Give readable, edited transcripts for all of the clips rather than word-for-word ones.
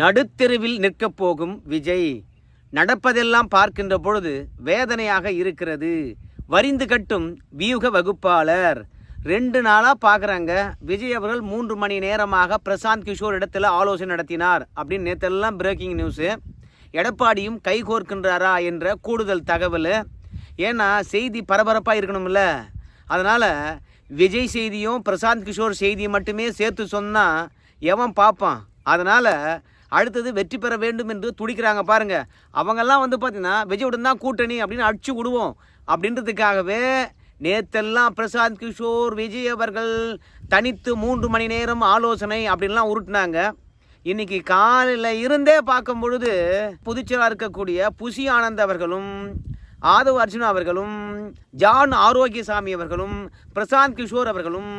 நடுத்தெருவில் நிற்கப் போகும் விஜய். நடப்பதெல்லாம் பார்க்கின்ற பொழுது வேதனையாக இருக்கிறது. வரிந்து கட்டும் வியூக வகுப்பாளர். 2 நாளாக பார்க்குறாங்க. விஜய் அவர்கள் 3 மணி நேரமாக பிரசாந்த் கிஷோர் இடத்துல ஆலோசனை நடத்தினார் அப்படின்னு நேற்றெல்லாம் பிரேக்கிங் நியூஸு. எடப்பாடியும் கைகோர்க்கின்றாரா என்ற கூடுதல் தகவல். ஏன்னா செய்தி பரபரப்பாக இருக்கணும்ல. அதனால் விஜய் செய்தியும் பிரசாந்த் கிஷோர் செய்தியும் மட்டுமே சேர்த்து சொன்னால் எவன் பார்ப்பான்? அதனால் அடுத்தது வெற்றி பெற வேண்டும் என்று துடிக்கிறாங்க பாருங்கள். அவங்கெல்லாம் பார்த்தீங்கன்னா விஜயுடன் தான் கூட்டணி அப்படின்னு அடிச்சு விடுவோம் அப்படின்றதுக்காகவே நேற்றெல்லாம் பிரசாந்த் கிஷோர் விஜய் அவர்கள் தனித்து 3 மணி நேரம் ஆலோசனை அப்படின்லாம் உருட்டினாங்க. இன்றைக்கி காலையில் இருந்தே பார்க்கும் பொழுது புதுச்சேரியில் இருக்கக்கூடிய புசி ஆனந்த் அவர்களும் ஆதவ் அர்ஜுனா அவர்களும் ஜான் ஆரோக்கியசாமி அவர்களும் பிரசாந்த் கிஷோர் அவர்களும்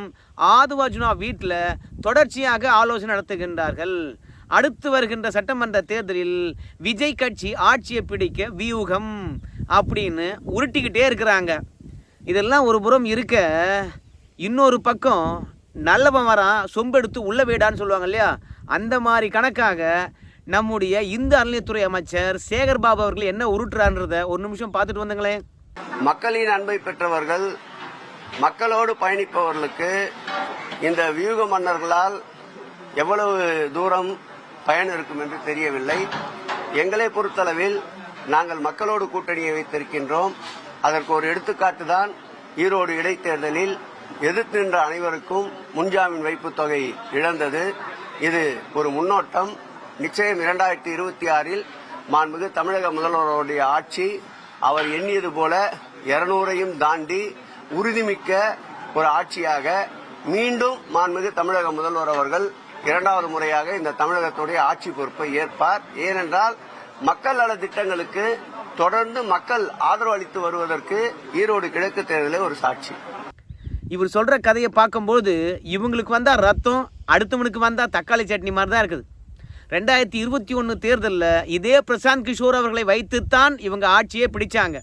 ஆதவ் அர்ஜுனா வீட்டில் தொடர்ச்சியாக ஆலோசனை நடத்துகின்றார்கள். அடுத்து வருகின்ற சட்டமன்ற தேர்தலில் விஜய் கட்சி ஆட்சியை பிடிக்க வியூகம் அப்படின்னு உருட்டிக்கிட்டே இருக்கிறாங்க. இதெல்லாம் ஒரு புறம் இருக்க, இன்னொரு பக்கம் நல்லவன் வரான் சொம்பெடுத்து உள்ள வீடான்னு சொல்லுவாங்க இல்லையா, அந்த மாதிரி கணக்காக நம்முடைய இந்து அறநிலையத்துறை அமைச்சர் சேகர் பாபு அவர்கள் என்ன உருட்டுறான்றத ஒரு நிமிஷம் பார்த்துட்டு வந்தங்களேன். மக்களின் அன்பை பெற்றவர்கள், மக்களோடு பயணிப்பவர்களுக்கு இந்த வியூக மன்னர்களால் எவ்வளவு தூரம் பயன் இருக்கும் என்று தெரியவில்லை. எங்களை பொறுத்தளவில் நாங்கள் மக்களோடு கூட்டணியை வைத்திருக்கின்றோம். அதற்கு ஒரு எடுத்துக்காட்டு தான் ஈரோடு இடைத்தேர்தலில் எதிர்த்து நின்ற அனைவருக்கும் முன்ஜாமீன் வைப்பு தொகை இழந்தது. இது ஒரு முன்னோட்டம். நிச்சயம் 2026 மாண்புமிகு தமிழக முதல்வருடைய ஆட்சி அவர் எண்ணியது போல 200ஐயும் தாண்டி உறுதிமிக்க ஒரு ஆட்சியாக மீண்டும் மாண்புமிகு தமிழக முதல்வர் அவர்கள் 2வது முறையாக இந்த தமிழகத்துடைய ஆட்சி பொறுப்பை ஏற்பார். ஏனென்றால் மக்கள் நல திட்டங்களுக்கு தொடர்ந்து மக்கள் ஆதரவு அளித்து வருவதற்கு ஈரோடு கிழக்கு தேர்தலே ஒரு சாட்சி. இவர் சொல்ற கதையை பார்க்கும்போது இவங்களுக்கு வந்தா ரத்தம், அடுத்தவனுக்கு வந்தா தக்காளி சட்னி மாதிரி தான் இருக்குது. 2021 தேர்தலில் இதே பிரசாந்த் கிஷோர் அவர்களை வைத்துத்தான் இவங்க ஆட்சியே பிடிச்சாங்க.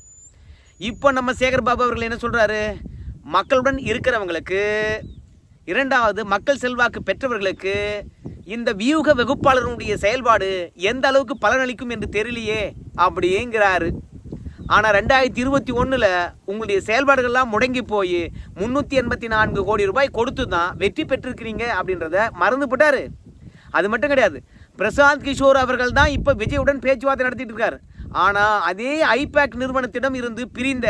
இப்போ நம்ம சேகர் பாபு அவர்கள் என்ன சொல்றாரு? மக்களுடன் இருக்கிறவங்களுக்கு, 2வது மக்கள் செல்வாக்கு பெற்றவர்களுக்கு இந்த வியூக வகுப்பாளருடைய செயல்பாடு எந்த அளவுக்கு பலனளிக்கும் என்று தெரியலையே அப்படிங்கிறாரு. ஆனால் 2021 உங்களுடைய செயல்பாடுகள்லாம் முடங்கி போய் 384 கோடி ரூபாய் கொடுத்து தான் வெற்றி பெற்றிருக்கிறீங்க அப்படின்றத மறந்து போட்டாரு. அது மட்டும் கிடையாது, பிரசாந்த் கிஷோர் அவர்கள் தான் இப்போ விஜயுடன் பேச்சுவார்த்தை நடத்திட்டு இருக்காரு. ஆனால் அதே ஐபேக் நிறுவனத்திடம் இருந்து பிரிந்த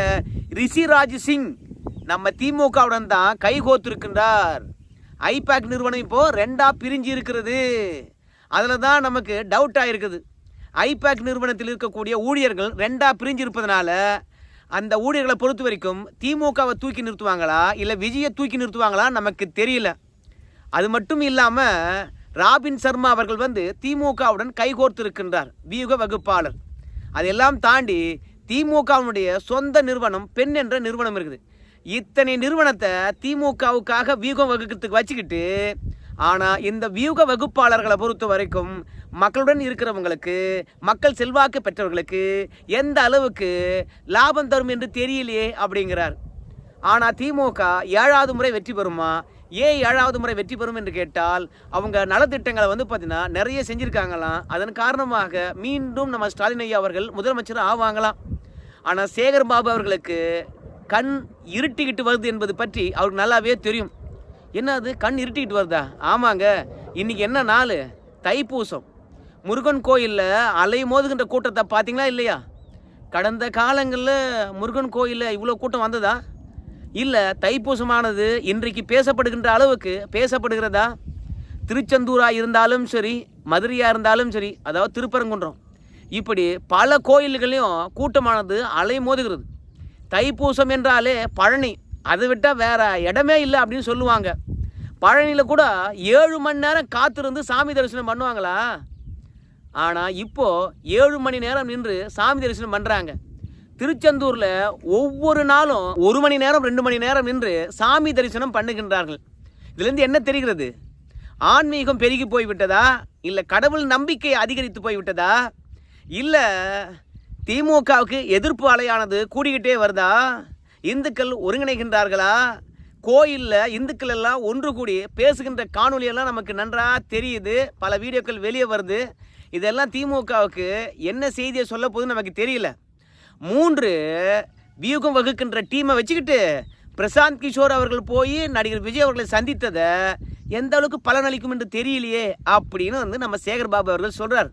ரிஷிராஜ் சிங் நம்ம திமுகவுடன் தான் கைகோத்திருக்கின்றார். ஐபேக் நிறுவனம் இப்போ 2ஆக பிரிஞ்சு இருக்கிறது. அதில் தான் நமக்கு டவுட் ஆகிருக்குது. ஐபேக் நிறுவனத்தில் இருக்கக்கூடிய ஊழியர்கள் 2ஆக பிரிஞ்சு இருப்பதனால அந்த ஊழியர்களை பொறுத்த வரைக்கும் திமுகவை தூக்கி நிறுத்துவாங்களா இல்லை விஜயை தூக்கி நிறுத்துவாங்களா நமக்கு தெரியல. அது மட்டும் இல்லாமல் ராபின் சர்மா அவர்கள் திமுகவுடன் கைகோர்த்து இருக்கின்றார், வியூக வகுப்பாளர். அதெல்லாம் தாண்டி திமுகவுடைய சொந்த நிறுவனம் பெண் என்ற நிறுவனம் இருக்குது. இத்தனை நிறுவனத்தை திமுகவுக்காக வியூகம் வகுக்கிறதுக்கு வச்சுக்கிட்டு, ஆனால் இந்த வியூக வகுப்பாளர்களை பொறுத்த வரைக்கும் மக்களுடன் இருக்கிறவங்களுக்கு, மக்கள் செல்வாக்கு பெற்றவர்களுக்கு எந்த அளவுக்கு லாபம் தரும் என்று தெரியலையே அப்படிங்கிறார். ஆனால் திமுக 7வது முறை வெற்றி பெறுமா? ஏன் 7வது முறை வெற்றி பெறும் என்று கேட்டால், அவங்க நலத்திட்டங்களை பார்த்தீங்கன்னா நிறைய செஞ்சுருக்காங்களாம். அதன் காரணமாக மீண்டும் நம்ம ஸ்டாலின் ஐயா அவர்கள் முதலமைச்சர் ஆவாங்களாம். ஆனால் சேகர் பாபு அவர்களுக்கு கண் இருட்டிக்கிட்டு வருது என்பது பற்றி அவருக்கு நல்லாவே தெரியும். என்ன அது கண் இருட்டிக்கிட்டு வருதா? ஆமாங்க, இன்றைக்கி என்ன நாள்? தைப்பூசம். முருகன் கோயிலில் அலை மோதுகின்ற கூட்டத்தை பார்த்தீங்களா இல்லையா? கடந்த காலங்களில் முருகன் கோயிலில் இவ்வளோ கூட்டம் வந்ததா? இல்லை, தைப்பூசமானது இன்றைக்கு பேசப்படுகின்ற அளவுக்கு பேசப்படுகிறதா? திருச்செந்தூராக இருந்தாலும் சரி, மதுரையாக இருந்தாலும் சரி, அதாவது திருப்பரங்குன்றம், இப்படி பல கோயில்களையும் கூட்டமானது அலை மோதுகிறது. தைப்பூசம் என்றாலே பழனி, அதை விட்டால் வேற இடமே இல்லை அப்படின்னு சொல்லுவாங்க. பழனியில் கூட 7 மணி நேரம் காத்திருந்து சாமி தரிசனம் பண்ணுவாங்களா? ஆனால் இப்போது 7 மணி நேரம் நின்று சாமி தரிசனம் பண்ணுறாங்க. திருச்செந்தூரில் ஒவ்வொரு நாளும் 1 மணி நேரம் 2 மணி நேரம் நின்று சாமி தரிசனம் பண்ணுகின்றார்கள். இதுலேருந்து என்ன தெரிகிறது? ஆன்மீகம் பெருகி போய்விட்டதா? இல்லை கடவுள் நம்பிக்கை அதிகரித்து போய்விட்டதா? இல்லை திமுகவுக்கு எதிர்ப்பு அலையானது கூடிக்கிட்டே வருதா? இந்துக்கள் ஒருங்கிணைகின்றார்களா? கோயிலில் இந்துக்கள் எல்லாம் ஒன்று கூடி பேசுகின்ற காணொலியெல்லாம் நமக்கு நன்றாக தெரியுது. பல வீடியோக்கள் வெளியே வருது. இதெல்லாம் திமுகவுக்கு என்ன செய்தியை சொல்ல போகுதுன்னு நமக்கு தெரியல. 3 வியூகம் வகுக்கின்ற டீமை வச்சுக்கிட்டு பிரசாந்த் கிஷோர் அவர்கள் போய் நடிகர் விஜய் அவர்களை சந்தித்ததை எந்த அளவுக்கு பலனளிக்கும் என்று தெரியலையே அப்படின்னு நம்ம சேகர் பாபு அவர்கள் சொல்கிறார்.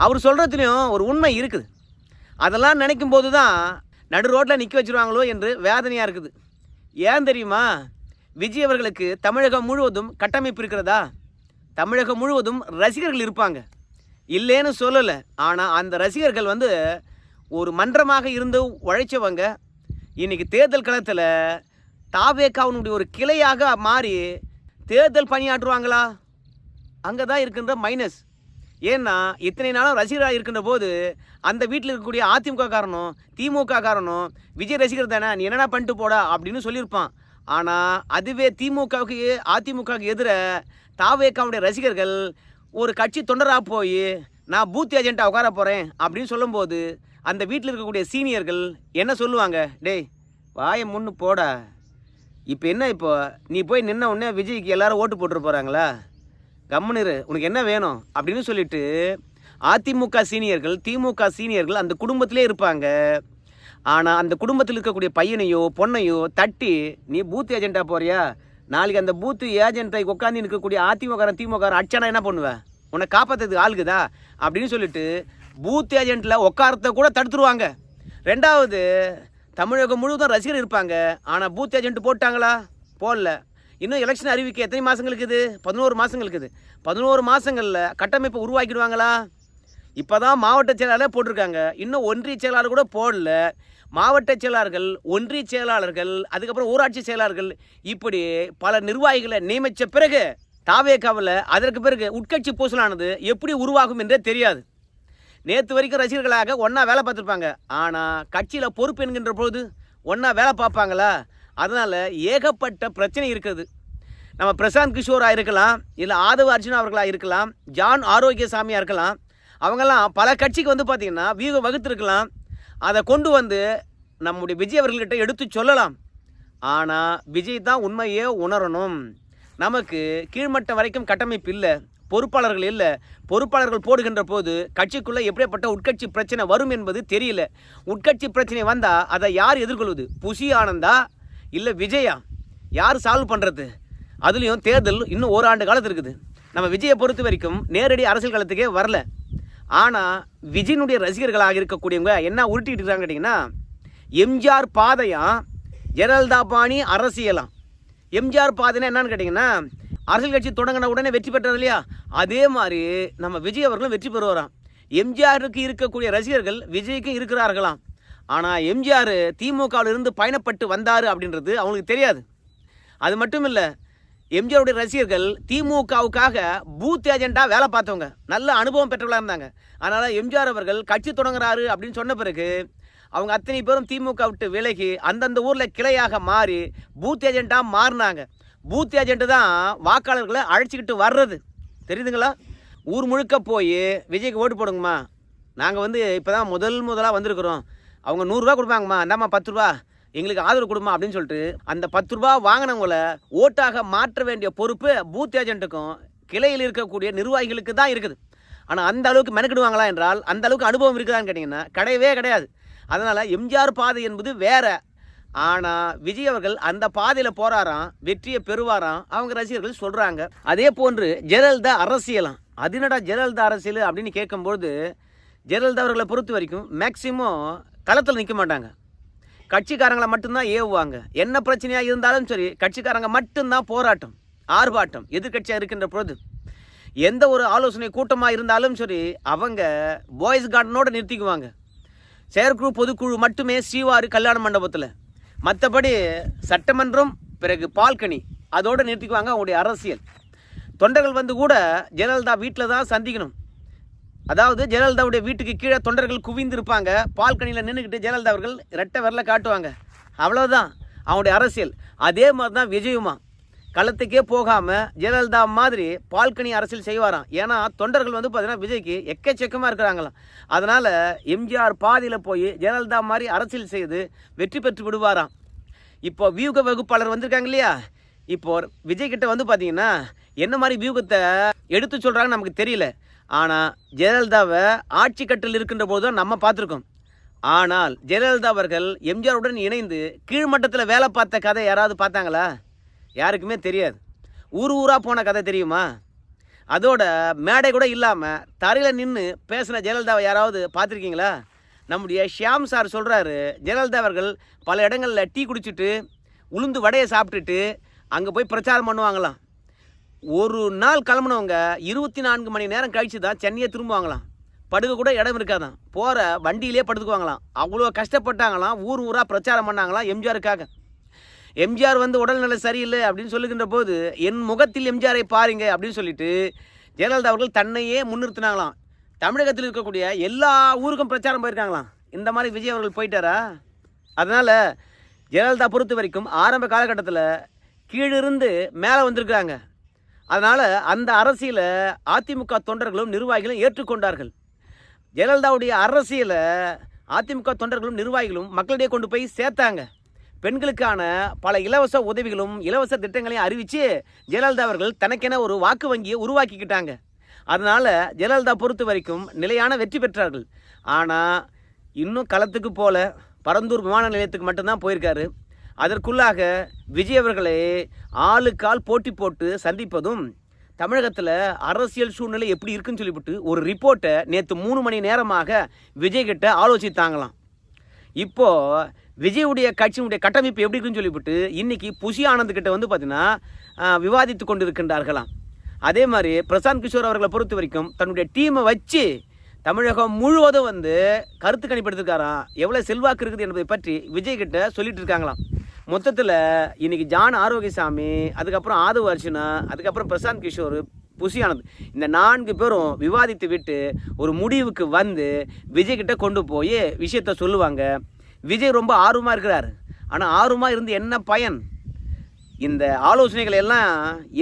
அவர் சொல்கிறதுலையும் ஒரு உண்மை இருக்குது. அதெல்லாம் நினைக்கும் போது தான் நடு ரோட்டில் நிற்க வச்சுருவாங்களோ என்று வேதனையாக இருக்குது. ஏன் தெரியுமா? விஜய் அவர்களுக்கு தமிழகம் முழுவதும் கட்டமைப்பு இருக்கிறதா? தமிழகம் முழுவதும் ரசிகர்கள் இருப்பாங்க, இல்லைன்னு சொல்லலை. ஆனால் அந்த ரசிகர்கள் ஒரு மன்றமாக இருந்து உழைச்சவங்க இன்றைக்கி தேர்தல் களத்தில் தாவேகாவினுடைய ஒரு கிளையாக மாறி தேர்தல் பணியாற்றுவாங்களா? அங்கே தான் இருக்கின்ற மைனஸ். ஏன்னா இத்தனை நாளும் ரசிகராக இருக்கின்ற போது அந்த வீட்டில் இருக்கக்கூடிய அதிமுக காரனும் திமுக காரனும் விஜய் ரசிகர் தானே, நீ என்னென்ன பண்ணிட்டு போடா அப்படின்னு சொல்லியிருப்பான். ஆனால் அதுவே திமுகவுக்கு அதிமுகவுக்கு எதிர தாவேகாவுடைய ரசிகர்கள் ஒரு கட்சி தொண்டராக போய் நான் பூத் ஏஜென்ட்டாக உட்கார போகிறேன் அப்படின்னு சொல்லும்போது அந்த வீட்டில் இருக்கக்கூடிய சீனியர்கள் என்ன சொல்லுவாங்க? டேய் வாயை முன்னு போடா, இப்போ என்ன, இப்போ நீ போய் நின்ன உடனே விஜய்க்கு எல்லாரும் ஓட்டு போட்டுட்டு போகிறாங்களா? கம்முனிரு, உனக்கு என்ன வேணும் அப்படின்னு சொல்லிட்டு அதிமுக சீனியர்கள் திமுக சீனியர்கள் அந்த குடும்பத்திலே இருப்பாங்க. ஆனால் அந்த குடும்பத்தில் இருக்கக்கூடிய பையனையோ பொண்ணையோ தட்டி நீ பூத் ஏஜென்ட்டாக போறியா, நாளைக்கு அந்த பூத்து ஏஜென்ட்டை உட்காந்து இருக்கக்கூடிய திமுக அடிச்சானா என்ன பண்ணுவேன்? உன்னை காப்பாற்றுறதுக்கு ஆளுக்குதா அப்படின்னு சொல்லிட்டு பூத் ஏஜென்ட்டில் உட்காரத்தை கூட தடுத்துருவாங்க. 2வது, தமிழகம் முழுவதும் ரசிகர் இருப்பாங்க. ஆனால் பூத் ஏஜென்ட் போட்டாங்களா? போடல. இன்னும் எலெக்ஷன் அறிவிக்க எத்தனை மாதங்களுக்கு இருக்குது? 11 மாதங்களுக்கு இருக்குது. 11 மாதங்களில் கட்டமைப்பை உருவாக்கிடுவாங்களா? இப்போ தான் மாவட்ட செயலாளர் போட்டிருக்காங்க, இன்னும் ஒன்றிய செயலாளர் கூட போடல. மாவட்ட செயலாளர்கள், ஒன்றிய செயலாளர்கள், அதுக்கப்புறம் ஊராட்சி செயலாளர்கள், இப்படி பல நிர்வாகிகளை நியமித்த பிறகு தாவேகாவில் அதற்கு பிறகு உட்கட்சி பூசலானது எப்படி உருவாகும் என்றே தெரியாது. நேற்று வரைக்கும் ரசிகர்களாக ஒன்றா வேலை பார்த்துருப்பாங்க. ஆனால் கட்சியில் பொறுப்பு என்கின்ற பொழுது ஒன்றா வேலை பார்ப்பாங்களா? அதனால் ஏகப்பட்ட பிரச்சனை இருக்குது. நம்ம பிரசாந்த் கிஷோராக இருக்கலாம், இல்லை ஆதவ அர்ஜுனா அவர்களாக இருக்கலாம், ஜான் ஆரோக்கியசாமியாக இருக்கலாம். அவங்கெல்லாம் பல கட்சிக்கு பார்த்திங்கன்னா வியூகம் வகுத்திருக்கலாம். அதை கொண்டு நம்முடைய விஜய் அவர்கள்கிட்ட எடுத்து சொல்லலாம். ஆனால் விஜய் தான் உண்மையே உணரணும். நமக்கு கீழ்மட்டம் வரைக்கும் கட்டமைப்பு இல்லை, பொறுப்பாளர்கள் இல்லை. பொறுப்பாளர்கள் போடுகின்ற போது கட்சிக்குள்ளே எப்படிப்பட்ட உட்கட்சி பிரச்சனை வரும் என்பது தெரியல. உட்கட்சி பிரச்சனை வந்தால் அதை யார் எதிர்கொள்வது? புசி ஆனந்தா இல்லை விஜயா? யார் சால்வ் பண்ணுறது? அதுலேயும் தேர்தல் இன்னும் 1 ஆண்டு காலத்து இருக்குது. நம்ம விஜயை பொறுத்த வரைக்கும் நேரடி அரசியல் காலத்துக்கே வரல. ஆனால் விஜயனுடைய ரசிகர்களாக இருக்கக்கூடியவங்க என்ன உருட்டிகிட்டு இருக்காங்க கேட்டிங்கன்னா, எம்ஜிஆர் பாதையாம் ஜெயலலிதா பாணி அரசியலாம். எம்ஜிஆர் பாதைனா என்னன்னு கேட்டிங்கன்னா, அரசியல் கட்சி தொடங்கின உடனே வெற்றி பெற்றது இல்லையா, அதே மாதிரி நம்ம விஜய் அவர்களும் வெற்றி பெறுவாராம். எம்ஜிஆருக்கு இருக்கக்கூடிய ரசிகர்கள் விஜய்க்கு இருக்கிறார்களாம். ஆனால் எம்ஜிஆர் திமுகவிலிருந்து பயணப்பட்டு வந்தார் அப்படின்றது அவங்களுக்கு தெரியாது. அது மட்டும் இல்லை, எம்ஜிஆருடைய ரசிகர்கள் திமுகவுக்காக பூத் ஏஜென்ட்டாக வேலை பார்த்தவங்க, நல்ல அனுபவம் பெற்றவர்களாக இருந்தாங்க. அதனால் எம்ஜிஆர் அவர்கள் கட்சி தொடங்குறாரு அப்படின்னு சொன்ன பிறகு அவங்க அத்தனை பேரும் திமுக விட்டு விலகி அந்தந்த ஊரில் கிளையாக மாறி பூத் ஏஜென்ட்டாக மாறினாங்க. பூத் ஏஜென்ட்டு தான் வாக்காளர்களை அழைச்சிக்கிட்டு வர்றது, தெரியுதுங்களா? ஊர் முழுக்க போய் விஜய்க்கு ஓட்டு போடுங்கம்மா, நாங்கள் இப்போ தான் முதலாக வந்திருக்கிறோம், அவங்க 100 ரூபா கொடுப்பாங்கம்மா, அந்தாம்மா 10 ரூபா எங்களுக்கு ஆதரவு கொடுமா அப்படின்னு சொல்லிட்டு அந்த 10 ரூபா வாங்கினவங்களை ஓட்டாக மாற்ற வேண்டிய பொறுப்பு பூத் ஏஜென்ட்டுக்கும் கிளையில் இருக்கக்கூடிய நிர்வாகிகளுக்கு தான் இருக்குது. ஆனால் அந்த அளவுக்கு மெனக்கிடுவாங்களா என்றால், அந்த அளவுக்கு அனுபவம் இருக்குதான்னு கேட்டிங்கன்னா கிடையவே கிடையாது. அதனால் எம்ஜிஆர் பாதை என்பது வேற. ஆனால் விஜய் அவர்கள் அந்த பாதையில் போகிறாராம், வெற்றியை பெறுவாராம் அவங்க ரசிகர்கள் சொல்கிறாங்க. அதே போன்று ஜெயலலிதா அரசியலாம். அது என்னடா ஜெயலலிதா அரசியல் அப்படின்னு கேட்கும்பொழுது, ஜெயலலிதா அவர்களை பொறுத்த வரைக்கும் மேக்சிமம் களத்தில் நிற்க மாட்டாங்க, கட்சிக்காரங்களை மட்டும்தான் ஏவுவாங்க. என்ன பிரச்சனையாக இருந்தாலும் சரி, கட்சிக்காரங்க மட்டும்தான் போராட்டம் ஆர்ப்பாட்டம். எதிர்கட்சியாக இருக்கின்ற பொழுது எந்த ஒரு ஆலோசனை கூட்டமாக இருந்தாலும் சரி, அவங்க பாய்ஸ் கார்டனோடு நிறுத்திக்குவாங்க. செயற்குழு பொதுக்குழு மட்டுமே ஸ்ரீவாரி கல்யாண மண்டபத்தில், மற்றபடி சட்டமன்றம் பிறகு பால்கனி அதோடு நிறுத்திக்குவாங்க அவங்களுடைய அரசியல். தொண்டர்கள் கூட ஜெயலலிதா வீட்டில் தான் சந்திக்கணும். அதாவது ஜெயலலிதாவுடைய வீட்டுக்கு கீழே தொண்டர்கள் குவிந்திருப்பாங்க, பால்கனியில் நின்றுக்கிட்டு ஜெயலலிதா அவர்கள் ரெட்டை விரல காட்டுவாங்க. அவ்வளோதான் அவங்களுடைய அரசியல். அதே மாதிரி தான் விஜயுமா களத்துக்கே போகாமல் ஜெயலலிதா மாதிரி பால்கனி அரசியல் செய்வாராம். ஏன்னா தொண்டர்கள் பார்த்தீங்கன்னா விஜய்க்கு எக்கச்சக்கமாக இருக்கிறாங்களாம். அதனால் எம்ஜிஆர் பாதியில் போய் ஜெயலலிதா மாதிரி அரசியல் செய்து வெற்றி பெற்று விடுவாராம். இப்போ வியூக வகுப்பாளர் வந்திருக்காங்க இல்லையா, இப்போ விஜய் கிட்ட வந்து பார்த்தீங்கன்னா என்ன மாதிரி வியூகத்தை எடுத்து சொல்கிறாங்கன்னு நமக்கு தெரியல. ஆனால் ஜெயலலிதாவை ஆட்சி கட்டில் இருக்கின்ற போது தான் நம்ம பார்த்துருக்கோம். ஆனால் ஜெயலலிதா அவர்கள் எம்ஜிஆருடன் இணைந்து கீழ்மட்டத்தில் வேலை பார்த்த கதை யாராவது பார்த்தாங்களா? யாருக்குமே தெரியாது. ஊராக போன கதை தெரியுமா? அதோட மேடை கூட இல்லாமல் தரையில் நின்று பேசின ஜெயலலிதாவை யாராவது பார்த்துருக்கீங்களா? நம்முடைய ஷியாம் சார் சொல்கிறாரு, ஜெயலலிதா அவர்கள் பல இடங்களில் டீ குடிச்சிட்டு உளுந்து வடையை சாப்பிட்டுட்டு அங்கே போய் பிரச்சாரம் பண்ணுவாங்களாம். ஒரு நாள் கிளம்புனவங்க 24 மணி நேரம் கழித்து தான் சென்னையை திரும்புவாங்களாம். படுக்க கூட இடம் இருக்காதான், போகிற வண்டியிலே படுத்துக்குவாங்களாம். அவ்வளோ கஷ்டப்பட்டாங்களாம், ஊராக பிரச்சாரம் பண்ணாங்களாம் எம்ஜிஆருக்காக. எம்ஜிஆர் வந்து உடல்நிலை சரியில்லை அப்படின்னு சொல்லுகின்ற போது என் முகத்தில் எம்ஜிஆரை பாருங்க அப்படின்னு சொல்லிட்டு ஜெயலலிதா அவர்கள் தன்னையே முன்னிறுத்தினாங்களாம். தமிழகத்தில் இருக்கக்கூடிய எல்லா ஊருக்கும் பிரச்சாரம் போயிருக்காங்களாம். இந்த மாதிரி விஜய் அவர்கள் போயிட்டாரா? அதனால் ஜெயலலிதா பொறுத்த வரைக்கும் ஆரம்ப காலகட்டத்தில் கீழிருந்து மேலே வந்திருக்கிறாங்க. அதனால் அந்த அரசியலை அதிமுக தொண்டர்களும் நிர்வாகிகளும் ஏற்றுக்கொண்டார்கள். ஜெயலலிதாவுடைய அரசியலை அதிமுக தொண்டர்களும் நிர்வாகிகளும் மக்களிடையே கொண்டு போய் சேர்த்தாங்க. பெண்களுக்கான பல இலவச உதவிகளும் இலவச திட்டங்களையும் அறிவித்து ஜெயலலிதா அவர்கள் தனக்கென ஒரு வாக்கு வங்கியை உருவாக்கிக்கிட்டாங்க. அதனால் ஜெயலலிதா பொறுத்த வரைக்கும் நிலையான வெற்றி பெற்றார்கள். ஆனால் இன்னும் களத்துக்கு போல பரந்தூர் விமான நிலையத்துக்கு மட்டும்தான் போயிருக்காரு. அதற்குள்ளாக விஜய் அவர்களை ஆளுக்கால் போட்டி போட்டு சந்திப்பதும், தமிழகத்தில் அரசியல் சூழ்நிலை எப்படி இருக்குன்னு சொல்லிவிட்டு ஒரு ரிப்போர்ட்டை நேற்று 3 மணி நேரமாக விஜய் கிட்ட ஆலோசித்தாங்களாம். இப்போது விஜயுடைய கட்சியினுடைய கட்டமைப்பு எப்படி இருக்குன்னு சொல்லிவிட்டு இன்றைக்கி புஷி ஆனந்த் கிட்ட வந்து பார்த்தீங்கன்னா விவாதித்து கொண்டு இருக்கின்றார்களாம். அதே மாதிரி பிரசாந்த் கிஷோர் அவர்களை பொறுத்த வரைக்கும் தன்னுடைய டீமை வச்சு தமிழகம் முழுவதும் வந்து கருத்து கணிப்படுத்திருக்காராம். எவ்வளோ செல்வாக்கு இருக்குது என்பதை பற்றி விஜய் கிட்ட சொல்லிட்டு இருக்காங்களாம். மொத்தத்தில் இன்றைக்கி ஜான் ஆரோக்கியசாமி, அதுக்கப்புறம் ஆதவ அர்ச்சனா, அதுக்கப்புறம் பிரசாந்த் கிஷோர், புஷி ஆனந்த், இந்த 4 பேரும் விவாதித்து விட்டு ஒரு முடிவுக்கு வந்து விஜய் கிட்ட கொண்டு போய் விஷயத்த சொல்லுவாங்க. விஜய் ரொம்ப ஆர்வமாக இருக்கிறார். ஆனால் ஆர்வமாக இருந்து என்ன பயன்? இந்த ஆலோசனைகள் எல்லாம்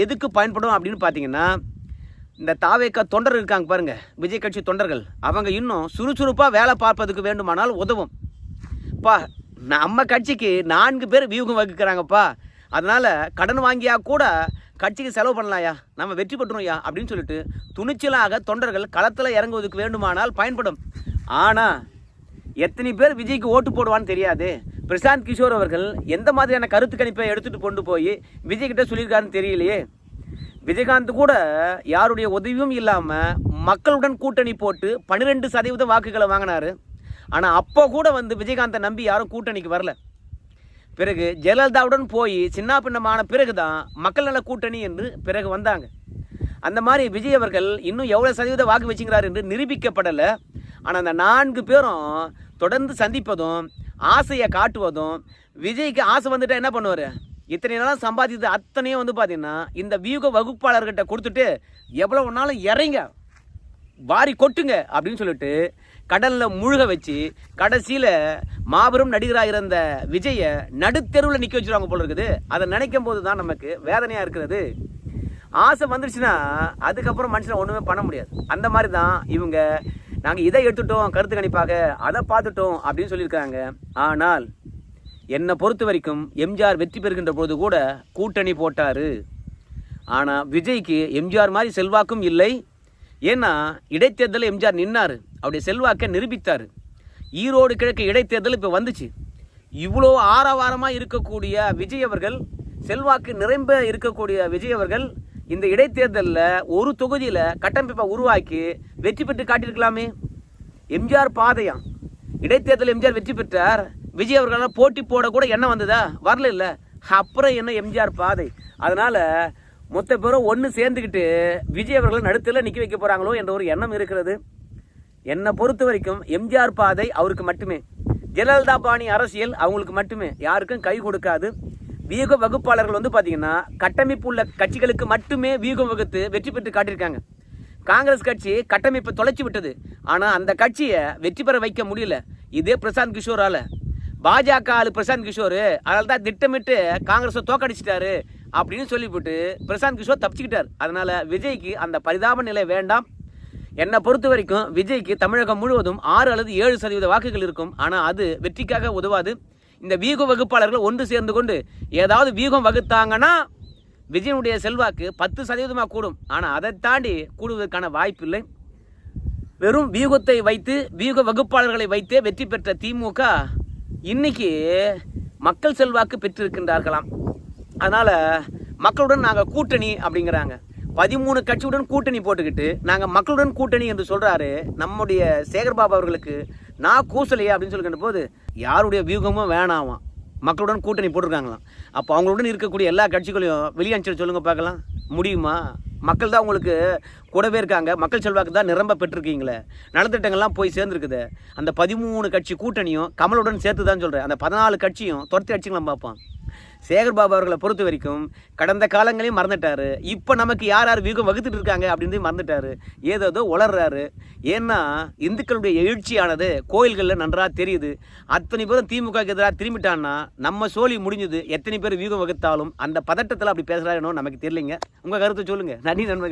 எதுக்கு பயன்படும் அப்படின்னு பார்த்தீங்கன்னா, இந்த தாவேக்கா தொண்டர் இருக்காங்க பாருங்கள், விஜய் கட்சி தொண்டர்கள், அவங்க இன்னும் சுறுசுறுப்பாக வேலை பார்ப்பதுக்கு வேண்டுமானால் உதவும். பா, நம்ம கட்சிக்கு 4 பேர் வியூகம் வகுக்கிறாங்கப்பா, அதனால் கடன் வாங்கியா கூட கட்சிக்கு செலவு பண்ணலாயா, நம்ம வெற்றி பெற்றுரும்யா அப்படின்னு சொல்லிட்டு துணிச்சலாக தொண்டர்கள் களத்தில் இறங்குவதற்கு வேண்டுமானால் பயன்படும். ஆனால் எத்தனை பேர் விஜய்க்கு ஓட்டு போடுவான்னு தெரியாது. பிரசாந்த் கிஷோர் அவர்கள் எந்த மாதிரியான கருத்து கணிப்பை எடுத்துகிட்டு கொண்டு போய் விஜய் கிட்ட சொல்லியிருக்காருன்னு தெரியலையே. விஜயகாந்த் கூட யாருடைய உதவியும் இல்லாமல் மக்களுடன் கூட்டணி போட்டு 12% வாக்குகளை வாங்கினார். ஆனால் அப்போ கூட வந்து விஜயகாந்தை நம்பி யாரும் கூட்டணிக்கு வரல. பிறகு ஜெயலலிதாவுடன் போய் சின்ன பின்னமான பிறகு தான் மக்கள் நல கூட்டணி என்று பிறகு வந்தாங்க. அந்த மாதிரி விஜய் அவர்கள் இன்னும் எவ்வளோ சதவீத வாக்கு வச்சுங்கிறார் என்று நிரூபிக்கப்படலை. ஆனால் அந்த 4 பேரும் தொடர்ந்து சந்திப்பதும் ஆசையை காட்டுவதும், விஜய்க்கு ஆசை வந்துட்டால் என்ன பண்ணுவார், இத்தனை நாளாக சம்பாதித்தது அத்தனையும் வந்து பார்த்தீங்கன்னா இந்த வியூக வகுப்பாளர்கிட்ட கொடுத்துட்டு எவ்வளோ ஒன்றாலும் இறங்க வாரி கொட்டுங்க அப்படின்னு சொல்லிட்டு கடலில் முழுக வச்சு கடைசியில் மாபெரும் நடிகராக இருந்த விஜயை நடுத்தெருவில் நிற்க வச்சுருவாங்க போல இருக்குது. அதை நினைக்கும் போது தான் நமக்கு வேதனையாக இருக்கிறது. ஆசை வந்துருச்சுன்னா அதுக்கப்புறம் மனுஷனை ஒன்றுமே பண்ண முடியாது. அந்த மாதிரி தான் இவங்க, நாங்கள் இதை எடுத்துட்டோம் கருத்து கணிப்பாக, அதை பார்த்துட்டோம் அப்படின்னு சொல்லியிருக்காங்க. ஆனால் என்னை பொறுத்த வரைக்கும் எம்ஜிஆர் வெற்றி பெறுகின்ற போது கூட கூட்டணி போட்டார். ஆனால் விஜய்க்கு எம்ஜிஆர் மாதிரி செல்வாக்கும் இல்லை. ஏன்னா இடைத்தேர்தலில் எம்ஜிஆர் நின்னார், அவருடைய செல்வாக்கை நிரூபித்தார். ஈரோடு கிழக்கு இடைத்தேர்தல் இப்போ வந்துச்சு. இவ்வளோ ஆரவாரமாக இருக்கக்கூடிய விஜய் அவர்கள், செல்வாக்கு நிரம்ப இருக்கக்கூடிய விஜய் அவர்கள் இந்த இடைத்தேர்தலில் ஒரு தொகுதியில் கட்டமைப்பை உருவாக்கி வெற்றி பெற்று காட்டியிருக்கலாமே. எம்ஜிஆர் பாதையாம். இடைத்தேர்தல் எம்ஜிஆர் வெற்றி பெற்றார், விஜய் அவர்களால் போட்டி போட கூட எண்ணம் வந்ததா? வரல இல்லை. அப்புறம் என்ன எம்ஜிஆர் பாதை? அதனால் மொத்த பேரும் ஒன்று சேர்ந்துக்கிட்டு விஜய் அவர்களை நடுத்தில் நிற்க வைக்க போகிறாங்களோ என்ற ஒரு எண்ணம் இருக்கிறது. என்னை பொறுத்த வரைக்கும் எம்ஜிஆர் பாதை அவருக்கு மட்டுமே, ஜெயலலிதா பாணி அரசியல் அவங்களுக்கு மட்டுமே, யாருக்கும் கை கொடுக்காது. வியூக வகுப்பாளர்கள் வந்து பார்த்தீங்கன்னா கட்டமைப்பு உள்ள கட்சிகளுக்கு மட்டுமே வியூகம் வகுத்து வெற்றி பெற்று காட்டியிருக்காங்க. காங்கிரஸ் கட்சி கட்டமைப்பை தொலைச்சி விட்டது. ஆனால் அந்த கட்சியை வெற்றி பெற வைக்க முடியல. இதே பிரசாந்த் கிஷோரால். பாஜக ஆளு பிரசாந்த் கிஷோர், அதனால தான் திட்டமிட்டு காங்கிரஸை தோக்கடிச்சிட்டாரு அப்படின்னு சொல்லிவிட்டு பிரசாந்த் கிஷோர் தப்பிச்சுக்கிட்டார். அதனால் விஜய்க்கு அந்த பரிதாப நிலை வேண்டாம். என்னை பொறுத்த வரைக்கும் விஜய்க்கு தமிழகம் முழுவதும் 6 அல்லது 7% வாக்குகள் இருக்கும். ஆனால் அது வெற்றிக்காக உதவாது. இந்த வியூக வகுப்பாளர்கள் ஒன்று சேர்ந்து கொண்டு ஏதாவது வியூகம் வகுத்தாங்கன்னா விஜயனுடைய செல்வாக்கு 10% கூடும். ஆனால் அதை தாண்டி கூடுவதற்கான வாய்ப்பு இல்லை. வெறும் வியூகத்தை வைத்து வியூக வகுப்பாளர்களை வைத்தே வெற்றி பெற்ற திமுக இன்னைக்கு மக்கள் செல்வாக்கு பெற்றிருக்கின்றார்களாம். அதனால் மக்களுடன் நாங்கள் கூட்டணி அப்படிங்கிறாங்க. 13 கட்சியுடன் கூட்டணி போட்டுக்கிட்டு நாங்கள் மக்களுடன் கூட்டணி என்று சொல்கிறாரு நம்முடைய சேகர்பாபு அவர்களுக்கு. நான் கூசலையே அப்படின்னு சொல்லிக்கின்ற போது யாருடைய வியூகமும் வேணாமாம், மக்களுடன் கூட்டணி போட்டிருக்காங்களாம். அப்போ அவங்களுடன் இருக்கக்கூடிய எல்லா கட்சிகளையும் வெளியே அனுப்பிச்சு சொல்லுங்க பார்க்கலாம், முடியுமா? மக்கள் தான் உங்களுக்கு கூடவே இருக்காங்க, மக்கள் செல்வாக்கு தான் நிரம்ப பெற்றிருக்கீங்களே, நலத்திட்டங்கள்லாம் போய் சேர்ந்துருக்குது. அந்த 13 கட்சி கூட்டணியும் கமலுடன் சேர்த்து தான் சொல்கிறேன். அந்த 14 கட்சியும் துரத்தி அடிச்சுக்கலாம் பார்ப்போம். சேகர்பாபு அவர்களை பொறுத்த வரைக்கும் கடந்த காலங்களையும் மறந்துட்டாரு. இப்போ நமக்கு யார் யார் வியூகம் வகுத்துட்டு இருக்காங்க அப்படின்னு மறந்துட்டாரு. ஏதோ உளர்றாரு. ஏன்னா இந்துக்களுடைய எழுச்சியானது கோயில்களில் நன்றாக தெரியுது. அத்தனை பேரும் திமுக எதிராக திரும்பிட்டான்னா நம்ம சோழி முடிஞ்சுது. எத்தனை பேர் வியூகம் வகுத்தாலும் அந்த பதட்டத்தில் அப்படி பேசுகிறாருன்னு நமக்கு தெரியலைங்க. உங்கள் கருத்தை சொல்லுங்கள். நன்றி நண்பர்கள்.